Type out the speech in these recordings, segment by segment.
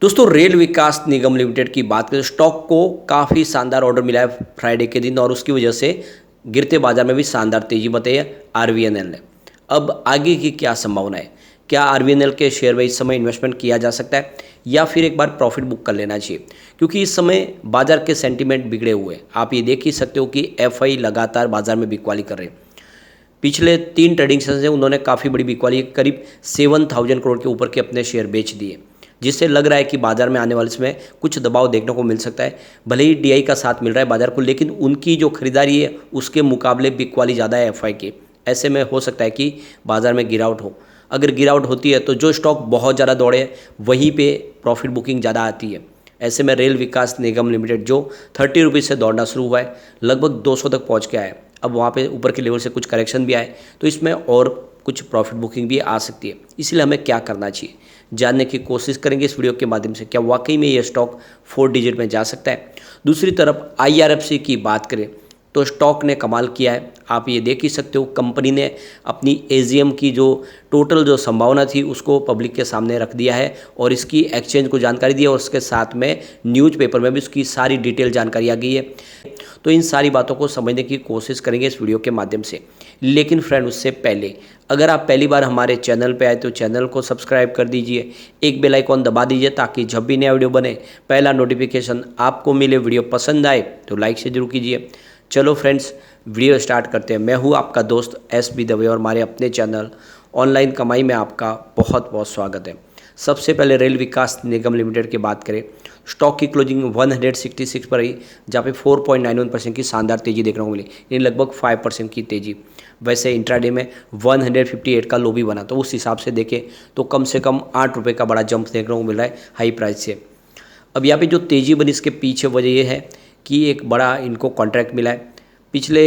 दोस्तों रेल विकास निगम लिमिटेड की बात करें, स्टॉक को काफ़ी शानदार ऑर्डर मिला है फ्राइडे के दिन और उसकी वजह से गिरते बाजार में भी शानदार तेजी बताई है आरवीएनएल ने। अब आगे की क्या संभावना है? क्या आरवीएनएल के शेयर में इस समय इन्वेस्टमेंट किया जा सकता है या फिर एक बार प्रॉफिट बुक कर लेना चाहिए? क्योंकि इस समय बाजार के सेंटीमेंट बिगड़े हुए हैं। आप ये देख ही सकते हो कि एफआई लगातार बाजार में बिकवाली कर रहे हैं। पिछले 3 ट्रेडिंग सेशन से उन्होंने काफ़ी बड़ी बिकवाली, करीब 7,000 करोड़ के ऊपर के अपने शेयर बेच दिए, जिससे लग रहा है कि बाजार में आने वाले समय कुछ दबाव देखने को मिल सकता है। भले ही डीआई का साथ मिल रहा है बाजार को, लेकिन उनकी जो खरीदारी है उसके मुकाबले बिकवाली ज़्यादा है एफआई के। ऐसे में हो सकता है कि बाजार में गिरावट हो। अगर गिरावट होती है तो जो स्टॉक बहुत ज़्यादा दौड़े वहीं पे प्रॉफिट बुकिंग ज़्यादा आती है। ऐसे में रेल विकास निगम लिमिटेड जो 30 रुपीज़ से दौड़ना शुरू हुआ है, लगभग 200 तक पहुँच के आया। अब वहाँ पे ऊपर के लेवल से कुछ करेक्शन भी आए तो इसमें और कुछ प्रॉफिट बुकिंग भी आ सकती है। इसलिए हमें क्या करना चाहिए जानने की कोशिश करेंगे इस वीडियो के माध्यम से। क्या वाकई में ये स्टॉक 4 डिजिट में जा सकता है? दूसरी तरफ आईआरएफसी की बात करें तो स्टॉक ने कमाल किया है। आप ये देख ही सकते हो, कंपनी ने अपनी एजीएम की जो टोटल जो संभावना थी उसको पब्लिक के सामने रख दिया है और इसकी एक्सचेंज को जानकारी दी है और उसके साथ में न्यूज़पेपर में भी उसकी सारी डिटेल जानकारी आ गई है। तो इन सारी बातों को समझने की कोशिश करेंगे इस वीडियो के माध्यम से। लेकिन फ्रेंड, उससे पहले अगर आप पहली बार हमारे चैनल पे आए तो चैनल को सब्सक्राइब कर दीजिए, एक बेल आइकॉन दबा दीजिए ताकि जब भी नया वीडियो बने पहला नोटिफिकेशन आपको मिले। वीडियो पसंद आए तो लाइक से जरूर कीजिए। चलो फ्रेंड्स, वीडियो स्टार्ट करते हैं। मैं हूँ आपका दोस्त एस.बी. दवे और हमारे अपने चैनल ऑनलाइन कमाई में आपका बहुत बहुत स्वागत है। सबसे पहले रेल विकास निगम लिमिटेड की बात करें, स्टॉक की क्लोजिंग 166 पर रही, जहाँ पे 4.91% की शानदार तेजी देखने को मिली, यानी लगभग 5% की तेजी। वैसे इंट्राडे में 158 का लो भी बना, तो उस हिसाब से देखें तो कम से कम 8 रुपये का बड़ा जंप देखने को मिल रहा है हाई प्राइस से। अब यहाँ पे जो तेज़ी बनी इसके पीछे वजह ये है कि एक बड़ा इनको कॉन्ट्रैक्ट मिला है। पिछले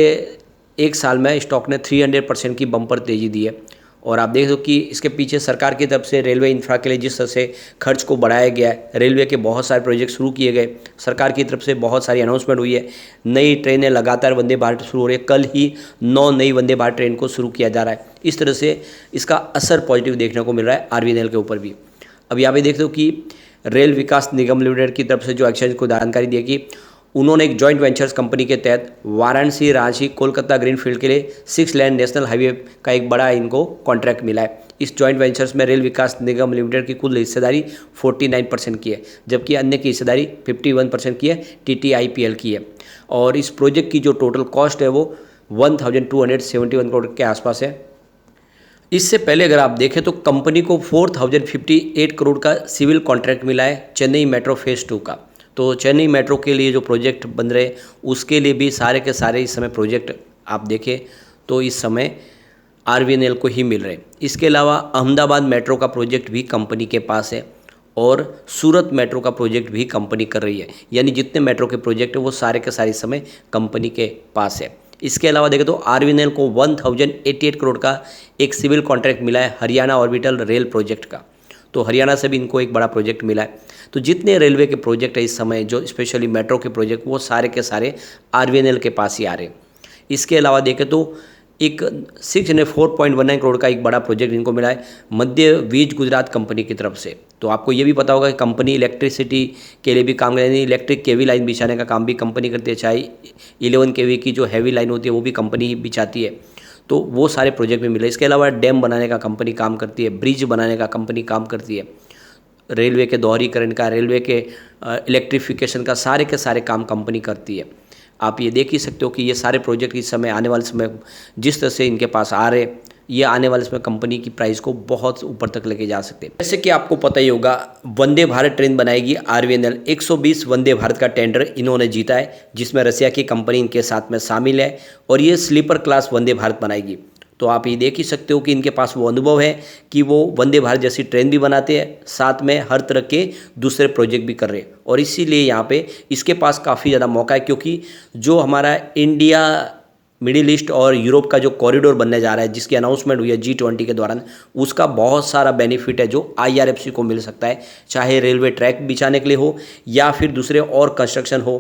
1 साल में स्टॉक ने 300% की बम्पर तेज़ी दी है और आप देख दो कि इसके पीछे सरकार की तरफ से रेलवे इंफ्रा के लिए जिस तरह से खर्च को बढ़ाया गया है, रेलवे के बहुत सारे प्रोजेक्ट शुरू किए गए, सरकार की तरफ से बहुत सारी अनाउंसमेंट हुई है, नई ट्रेनें लगातार वंदे भारत शुरू हो रही है। कल ही 9 नई वंदे भारत ट्रेन को शुरू किया जा रहा है। इस तरह से इसका असर पॉजिटिव देखने को मिल रहा है आरवीएनएल के ऊपर भी। अब यहाँ पे देख दो कि रेल विकास निगम लिमिटेड की तरफ से जो एक्सचेंज को जानकारी दी कि उन्होंने एक जॉइंट वेंचर्स कंपनी के तहत वाराणसी, रांची, कोलकाता ग्रीनफील्ड के लिए 6 लेन नेशनल हाईवे का एक बड़ा इनको कॉन्ट्रैक्ट मिला है। इस जॉइंट वेंचर्स में रेल विकास निगम लिमिटेड की कुल हिस्सेदारी 49% की है, जबकि अन्य की हिस्सेदारी 51% की है, टीटीआईपीएल की है। और इस प्रोजेक्ट की जो टोटल कॉस्ट है वो 1271 करोड़ के आसपास है। इससे पहले अगर आप देखें तो कंपनी को 4058 करोड़ का सिविल कॉन्ट्रैक्ट मिला है चेन्नई मेट्रो फेज़ 2 का। तो चेन्नई मेट्रो के लिए जो प्रोजेक्ट बन रहे उसके लिए भी सारे के सारे इस समय प्रोजेक्ट आप देखें तो इस समय आरवीएनएल को ही मिल रहे। इसके अलावा अहमदाबाद मेट्रो का प्रोजेक्ट भी कंपनी के पास है और सूरत मेट्रो का प्रोजेक्ट भी कंपनी कर रही है। यानी जितने मेट्रो के प्रोजेक्ट है वो सारे के सारे इस समय कंपनी के पास है। इसके अलावा देखें तो आरवीएनएल को 1088 करोड़ का एक सिविल कॉन्ट्रैक्ट मिला है हरियाणा ऑर्बिटल रेल प्रोजेक्ट का। तो हरियाणा से भी इनको एक बड़ा प्रोजेक्ट मिला है। तो जितने रेलवे के प्रोजेक्ट है इस समय, जो स्पेशली मेट्रो के प्रोजेक्ट, वो सारे के सारे आरवीएनएल के पास ही आ रहे हैं। इसके अलावा देखें तो एक 4.19 करोड़ का एक बड़ा प्रोजेक्ट इनको मिला है मध्य वीज गुजरात कंपनी की तरफ से। तो आपको ये भी पता होगा कि कंपनी इलेक्ट्रिसिटी के लिए भी काम करती है, इलेक्ट्रिक केवी लाइन बिछाने का काम भी कंपनी करती है, चाहे 11 केवी की जो हैवी लाइन होती है वो भी कंपनी ही बिछाती है। तो वो सारे प्रोजेक्ट में मिले। इसके अलावा डैम बनाने का कंपनी काम करती है, ब्रिज बनाने का कंपनी काम करती है, रेलवे के दोहरीकरण का, रेलवे के इलेक्ट्रिफिकेशन का, सारे के सारे काम कंपनी करती है। आप ये देख ही सकते हो कि ये सारे प्रोजेक्ट इस समय आने वाले समय जिस तरह से इनके पास आ रहे, ये आने वाले समय कंपनी की प्राइस को बहुत ऊपर तक लेके जा सकते हैं। जैसे कि आपको पता ही होगा, वंदे भारत ट्रेन बनाएगी आरवीएनएल। 120 वंदे भारत का टेंडर इन्होंने जीता है, जिसमें रसिया की कंपनी इनके साथ में शामिल है और ये स्लीपर क्लास वंदे भारत बनाएगी। तो आप ये देख ही सकते हो कि इनके पास वो अनुभव है कि वो वंदे भारत जैसी ट्रेन भी बनाते हैं, साथ में हर तरह के दूसरे प्रोजेक्ट भी कर रहे हैं। और इसीलिए यहाँ पे इसके पास काफ़ी ज़्यादा मौका है, क्योंकि जो हमारा इंडिया मिडिल ईस्ट और यूरोप का जो कॉरिडोर बनने जा रहा है, जिसकी अनाउंसमेंट हुई है G20 के दौरान, उसका बहुत सारा बेनिफिट है जो आईआरएफसी को मिल सकता है, चाहे रेलवे ट्रैक बिछाने के लिए हो या फिर दूसरे और कंस्ट्रक्शन हो।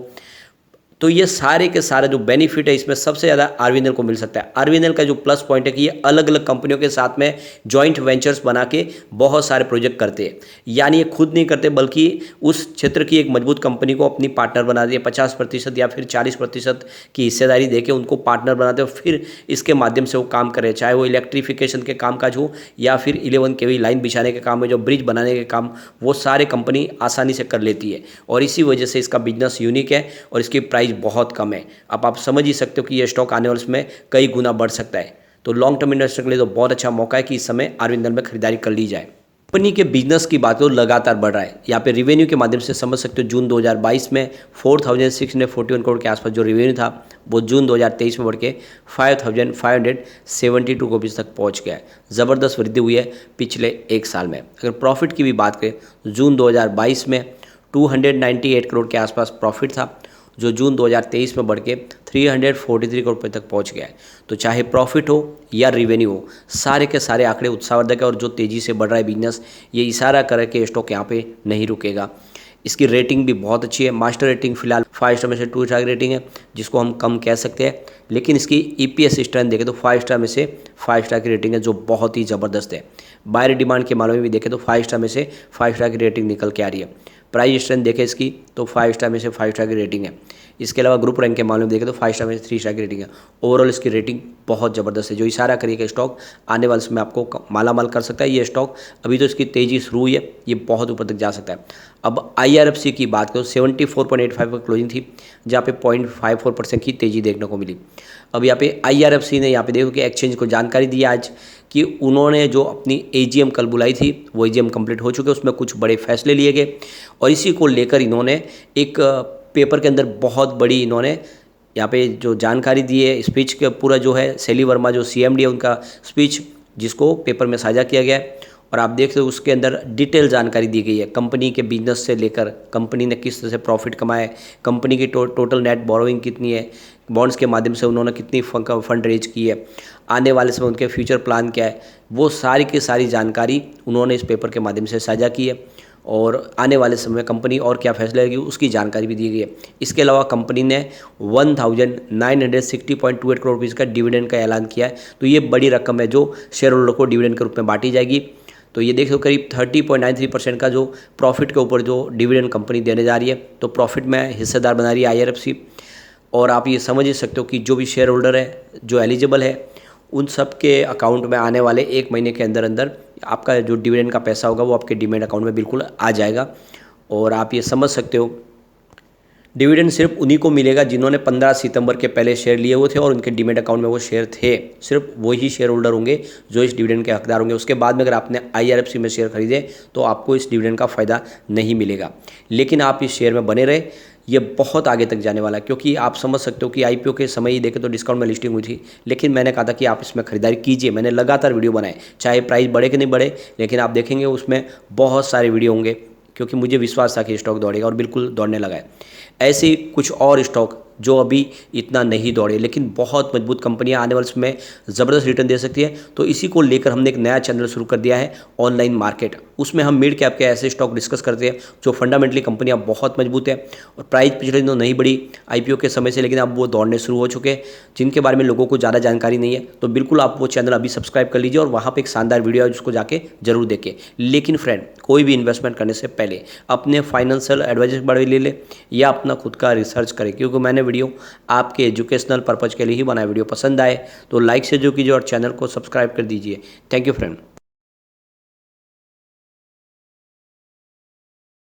तो ये सारे के सारे जो बेनिफिट है इसमें सबसे ज़्यादा आरवीएनएल को मिल सकता है। आरवीएनएल का जो प्लस पॉइंट है कि ये अलग अलग कंपनियों के साथ में जॉइंट वेंचर्स बना के बहुत सारे प्रोजेक्ट करते हैं। यानी ये खुद नहीं करते बल्कि उस क्षेत्र की एक मजबूत कंपनी को अपनी पार्टनर बना दिए, 50% या फिर 40% की हिस्सेदारी देके उनको पार्टनर बनाते हैं, फिर इसके माध्यम से वो काम करें, चाहे वो इलेक्ट्रिफिकेशन के कामकाज हो या फिर 11 kV लाइन बिछाने के काम है, जो ब्रिज बनाने के काम, वो सारे कंपनी आसानी से कर लेती है और इसी वजह से इसका बिजनेस यूनिक है और इसकी प्राइस बहुत कम है। अब आप समझ ही सकते हो कि ये स्टॉक आने वाले समय कई गुना बढ़ सकता है। तो लॉन्ग टर्म इन्वेस्टर के लिए तो बहुत अच्छा मौका है कि इस समय आरवीएनएल में खरीदारी कर ली जाए। कंपनी के बिजनेस की बात करो लगातार बढ़ रहा है। यहाँ पे रेवेन्यू के माध्यम से समझ सकते हो जून 2022 में 4641 करोड़ के आसपास जो रेवेन्यू था वो जून 2023 में बढ़ के 5572 करोड़ तक पहुँच गया है। ज़बरदस्त वृद्धि हुई है पिछले एक साल में। अगर प्रॉफिट की भी बात करें जून 2022 में 298 करोड़ के आसपास प्रॉफिट था जो जून 2023 में बढ़ के 343 करोड़ रुपये तक पहुंच गया है। तो चाहे प्रॉफिट हो या रिवेन्यू हो, सारे के सारे आंकड़े उत्साहवर्धक है और जो तेज़ी से बढ़ रहा है बिजनेस, ये इशारा करे कि स्टॉक यहाँ पे नहीं रुकेगा। इसकी रेटिंग भी बहुत अच्छी है। मास्टर रेटिंग फिलहाल 5 स्टार में से 2 स्टार की रेटिंग है, जिसको हम कम कह सकते हैं, लेकिन इसकी EPS स्ट्रेंथ देखें तो 5 स्टार में से 5 स्टार की रेटिंग है, जो बहुत ही ज़बरदस्त है। बायर डिमांड के मामले में भी देखें तो 5 स्टार में से 5 स्टार की रेटिंग निकल के आ रही है। प्राइस स्ट्रेंथ देखें इसकी तो 5 स्टार में से 5 स्टार की रेटिंग है। इसके अलावा ग्रुप रैंक के मामले में देखें तो 5 स्टार में से 3 स्टार की रेटिंग है। ओवरऑल इसकी रेटिंग बहुत ज़बरदस्त है, जो इशारा करिए कि स्टॉक आने वाले समय आपको मालामाल कर सकता है। ये स्टॉक अभी तो इसकी तेज़ी शुरू हुई है, ये बहुत ऊपर तक जा सकता है। अब IRFC की बात करो 74.85 पर क्लोजिंग थी, जहाँ पे 0.54% की तेज़ी देखने को मिली। अब यहाँ पे IRFC ने यहाँ पे देखो कि एक्सचेंज को जानकारी दी आज कि उन्होंने जो अपनी AGM कल बुलाई थी वो AGM कंप्लीट हो चुके, उसमें कुछ बड़े फैसले लिए गए और इसी को लेकर इन्होंने एक पेपर के अंदर बहुत बड़ी इन्होंने यहाँ पे जो जानकारी दी है, स्पीच के पूरा जो है शैली वर्मा जो CMD है उनका स्पीच, जिसको पेपर में साझा किया गया है और आप देख सकते हो उसके अंदर डिटेल जानकारी दी गई है कंपनी के बिजनेस से लेकर कंपनी ने किस तरह से प्रॉफिट कमाया है, कंपनी की टोटल नेट बोरोइंग कितनी है, बॉन्ड्स के माध्यम से उन्होंने कितनी फंड रेज की है, आने वाले समय उनके फ्यूचर प्लान क्या है, वो सारी की सारी जानकारी उन्होंने इस पेपर के माध्यम से साझा की है और आने वाले समय में कंपनी और क्या फैसला लेगी उसकी जानकारी भी दी गई है। इसके अलावा कंपनी ने 1960.28 करोड़ रुपीज़ का डिविडेंड का ऐलान किया है। तो ये बड़ी रकम है जो शेयर होल्डर को डिविडेंड के रूप में बांटी जाएगी। तो ये देखो करीब 30.93% का जो प्रॉफिट के ऊपर जो डिविडेंड कंपनी देने जा रही है, तो प्रॉफिट में हिस्सेदार बना रही है IRFC। और आप ये समझ ही सकते हो कि जो भी शेयर होल्डर है जो एलिजिबल है उन सब के अकाउंट में आने वाले 1 महीने के अंदर अंदर आपका जो डिविडेंड का पैसा होगा वो आपके डीमैट अकाउंट में बिल्कुल आ जाएगा। और आप ये समझ सकते हो डिविडेंड सिर्फ उन्हीं को मिलेगा जिन्होंने 15 सितंबर के पहले शेयर लिए हुए थे और उनके डीमैट अकाउंट में वो शेयर थे। सिर्फ वही शेयर होल्डर होंगे जो इस डिविडेंड के हकदार होंगे। उसके बाद में अगर आपने IRFC में शेयर खरीदे तो आपको इस डिविडेंड का फ़ायदा नहीं मिलेगा, लेकिन आप इस शेयर में बने रहे, ये बहुत आगे तक जाने वाला है। क्योंकि आप समझ सकते हो कि IPO के समय ही देखें तो डिस्काउंट में लिस्टिंग हुई थी, लेकिन मैंने कहा था कि आप इसमें खरीदारी कीजिए। मैंने लगातार वीडियो बनाए, चाहे प्राइस बढ़े कि नहीं बढ़े, लेकिन आप देखेंगे उसमें बहुत सारे वीडियो होंगे, क्योंकि मुझे विश्वास था कि स्टॉक दौड़ेगा और बिल्कुल दौड़ने लगा है। ऐसे ही कुछ और स्टॉक जो अभी इतना नहीं दौड़े लेकिन बहुत मजबूत कंपनियां आने वाले समय ज़बरदस्त रिटर्न दे सकती है, तो इसी को लेकर हमने एक नया चैनल शुरू कर दिया है ऑनलाइन मार्केट। उसमें हम मिड कैप के ऐसे स्टॉक डिस्कस करते हैं जो फंडामेंटली कंपनियां बहुत मजबूत है और प्राइस पिछले दिनों नहीं बढ़ी IPO के समय से, लेकिन अब वो दौड़ने शुरू हो चुके हैं, जिनके बारे में लोगों को ज़्यादा जानकारी नहीं है। तो बिल्कुल आप वो चैनल अभी सब्सक्राइब कर लीजिए और वहाँ पर एक शानदार वीडियो है जिसको जाके जरूर देखें। लेकिन फ्रेंड, कोई भी इन्वेस्टमेंट करने से पहले अपने फाइनेंशियल एडवाइजर के बारे में ले ले या अपना खुद का रिसर्च करें, क्योंकि मैंने वीडियो आपके एजुकेशनल पर्पज़ के लिए ही बनाया। वीडियो पसंद आए तो लाइक से जो कीजिए और चैनल को सब्सक्राइब कर दीजिए। Thank you friend.